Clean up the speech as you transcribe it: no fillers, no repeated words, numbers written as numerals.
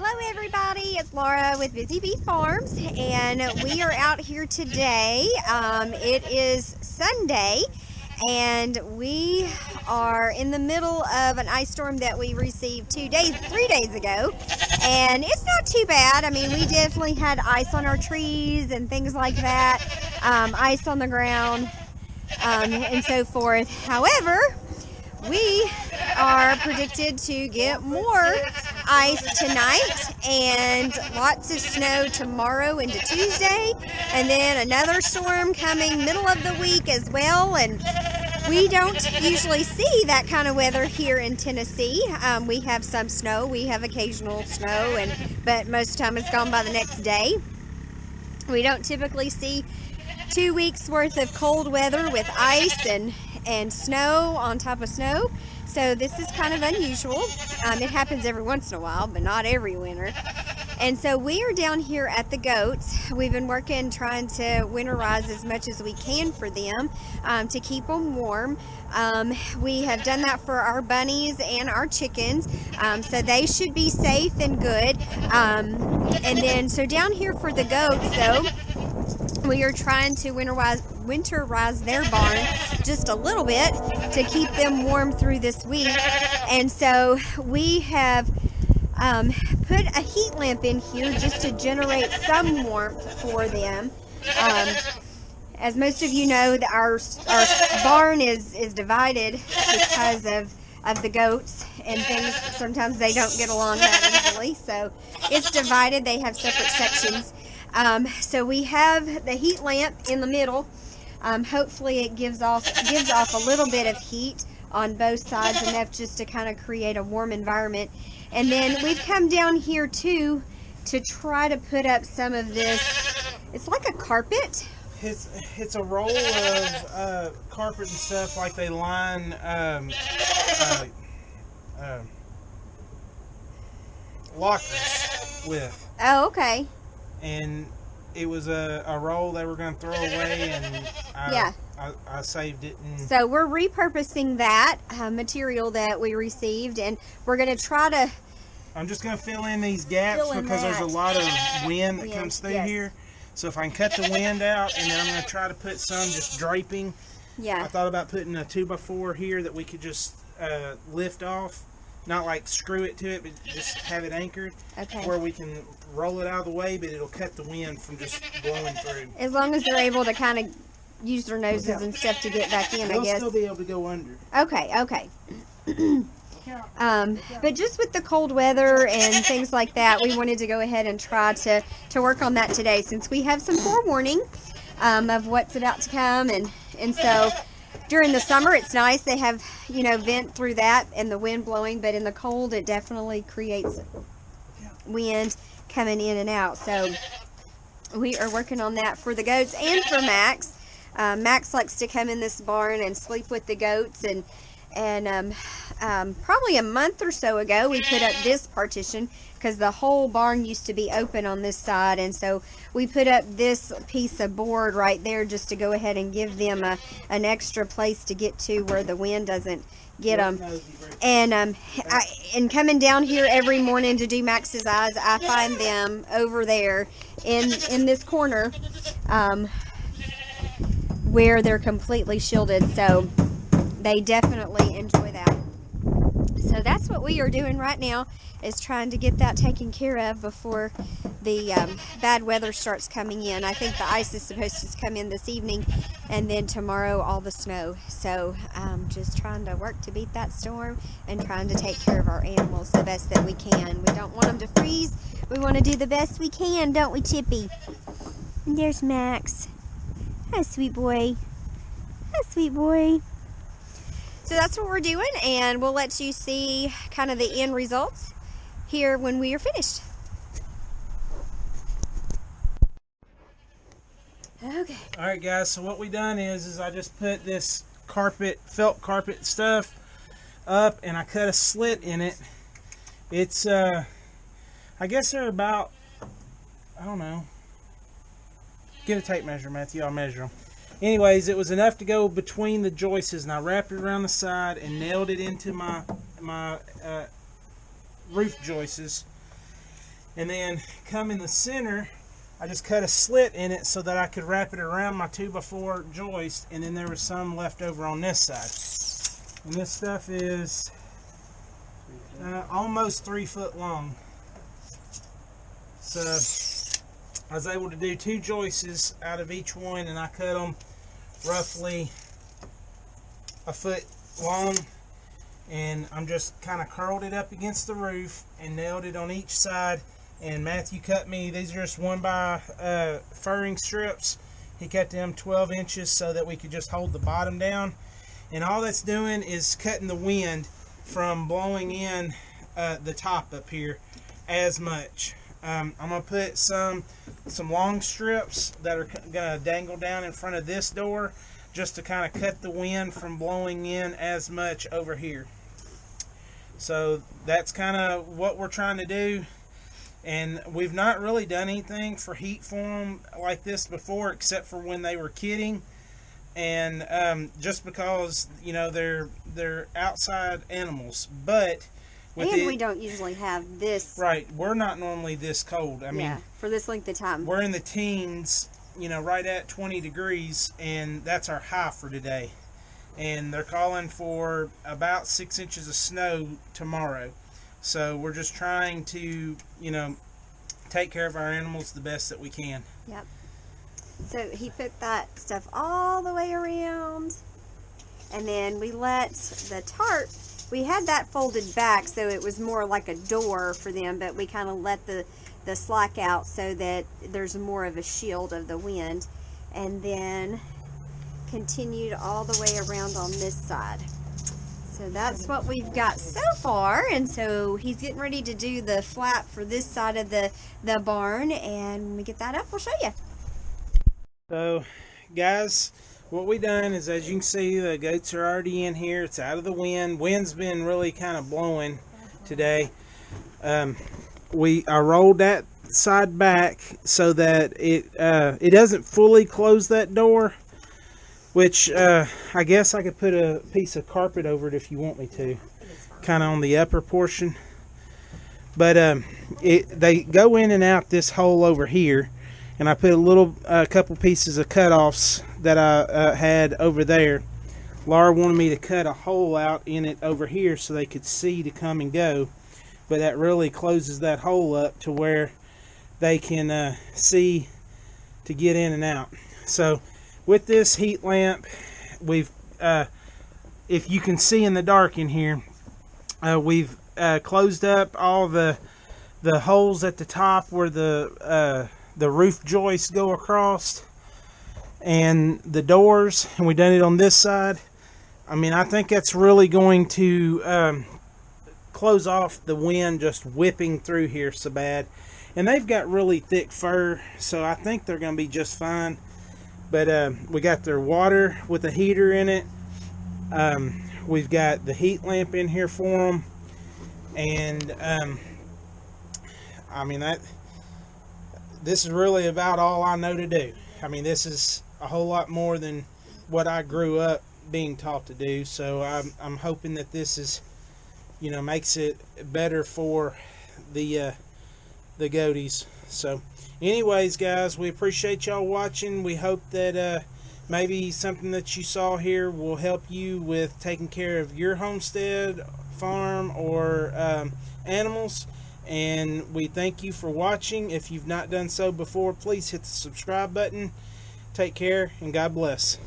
Hello everybody, it's Laura with Busy Bee Farms, and we are out here today. It is Sunday, and we are in the middle of an ice storm that we received 3 days ago, and it's not too bad. I mean, we definitely had ice on our trees and things like that, ice on the ground, and so forth. However, we are predicted to get more ice tonight and lots of snow tomorrow into Tuesday, and then another storm coming middle of the week as well. And we don't usually see that kind of weather here in Tennessee. We have some snow, we have occasional snow, but most of the time it's gone by the next day. We don't typically see 2 weeks worth of cold weather with ice and snow on top of snow. So this is kind of unusual. It happens every once in a while, but not every winter. And so we are down here at the goats. We've been working trying to winterize as much as we can for them, to keep them warm. We have done that for our bunnies and our chickens, so they should be safe and good. And then so down here for the goats though, we are trying to winterize their barn just a little bit to keep them warm through this week. And so we have put a heat lamp in here just to generate some warmth for them. As most of you know, our barn is divided because of the goats and things. Sometimes they don't get along that easily, so it's divided. They have separate sections. So we have the heat lamp in the middle. Hopefully it gives off a little bit of heat on both sides, enough just to kind of create a warm environment. And then we've come down here too to try to put up some of this. It's like a carpet. It's a roll of carpet and stuff, like they line lockers with. Oh, okay. And it was a roll they were going to throw away, and I saved it. And so we're repurposing that material that we received, and we're going to try to... I'm just going to fill in these gaps because there's a lot of wind that comes through here. So if I can cut the wind out, and then I'm going to try to put some just draping. Yeah. I thought about putting a 2x4 here that we could just lift off. Not like screw it to it, but just have it anchored. Okay. Where we can roll it out of the way, but it'll cut the wind from just blowing through. As long as they're able to kind of use their noses and stuff to get back in, I guess. They'll still be able to go under. Okay. But just with the cold weather and things like that, we wanted to go ahead and try to work on that today, since we have some forewarning of what's about to come. And so during the summer, it's nice. They have, vent through that and the wind blowing, but in the cold, it definitely creates wind coming in and out. So we are working on that for the goats and for Max. Max likes to come in this barn and sleep with the goats, and probably a month or so ago, we put up this partition because the whole barn used to be open on this side, and so we put up this piece of board right there just to go ahead and give them an extra place to get to where the wind doesn't get them. And coming down here every morning to do Max's eyes, I find them over there in this corner where they're completely shielded, so they definitely enjoy that. So that's what we are doing right now, is trying to get that taken care of before the bad weather starts coming in. I think the ice is supposed to come in this evening, and then tomorrow all the snow. So just trying to work to beat that storm and trying to take care of our animals the best that we can. We don't want them to freeze. We want to do the best we can, don't we, Chippy? And there's Max. Hi, sweet boy. Hi, sweet boy. So that's what we're doing, and we'll let you see kind of the end results here when we are finished. Okay. Alright guys, so what we done is I just put this felt carpet stuff up, and I cut a slit in it. It's I guess they're about, I don't know, get a tape measure, Matthew, I'll measure them. Anyways, it was enough to go between the joists, and I wrapped it around the side and nailed it into my roof joists. And then come in the center, I just cut a slit in it so that I could wrap it around my 2x4 joist, and then there was some left over on this side. And this stuff is almost 3 foot long. So I was able to do 2 joists out of each one, and I cut them roughly a foot long, and I'm just kind of curled it up against the roof and nailed it on each side. And Matthew cut me, these are just 1x furring strips. He cut them 12 inches so that we could just hold the bottom down. And all that's doing is cutting the wind from blowing in the top up here as much. I'm gonna put some long strips that are gonna dangle down in front of this door, just to kind of cut the wind from blowing in as much over here. So that's kind of what we're trying to do. And we've not really done anything for heat for them like this before, except for when they were kidding. And just because, you know, they're outside animals, but we don't usually have this. Right, we're not normally this cold. I mean, for this length of time. We're in the teens, you know, right at 20 degrees, and that's our high for today. And they're calling for about 6 inches of snow tomorrow. So we're just trying to, you know, take care of our animals the best that we can. Yep. So he put that stuff all the way around, and then we let the tarp, we had that folded back so it was more like a door for them, but we kind of let the slack out so that there's more of a shield of the wind, and then continued all the way around on this side. So that's what we've got so far. And so he's getting ready to do the flap for this side of the barn, and when we get that up, we'll show you. So guys, what we done is, as you can see, the goats are already in here. It's out of the wind. Wind's been really kind of blowing today. I rolled that side back so that it doesn't fully close that door, which I guess I could put a piece of carpet over it if you want me to, kind of on the upper portion. But they go in and out this hole over here, and I put a couple pieces of cutoffs that I had over there. Laura wanted me to cut a hole out in it over here so they could see to come and go, but that really closes that hole up to where they can see to get in and out. So with this heat lamp, we've if you can see in the dark in here, we've closed up all the holes at the top where the roof joists go across, and the doors, and we done it on this side. I mean, I think that's really going to close off the wind just whipping through here so bad. And they've got really thick fur, so I think they're going to be just fine. But we got their water with a heater in it. We've got the heat lamp in here for them. And I mean, this is really about all I know to do. I mean, this is a whole lot more than what I grew up being taught to do. So I'm hoping that this is, you know, makes it better for the goaties. So anyways, guys, we appreciate y'all watching. We hope that maybe something that you saw here will help you with taking care of your homestead, farm, or animals. And we thank you for watching. If you've not done so before, please hit the subscribe button. Take care, and God bless.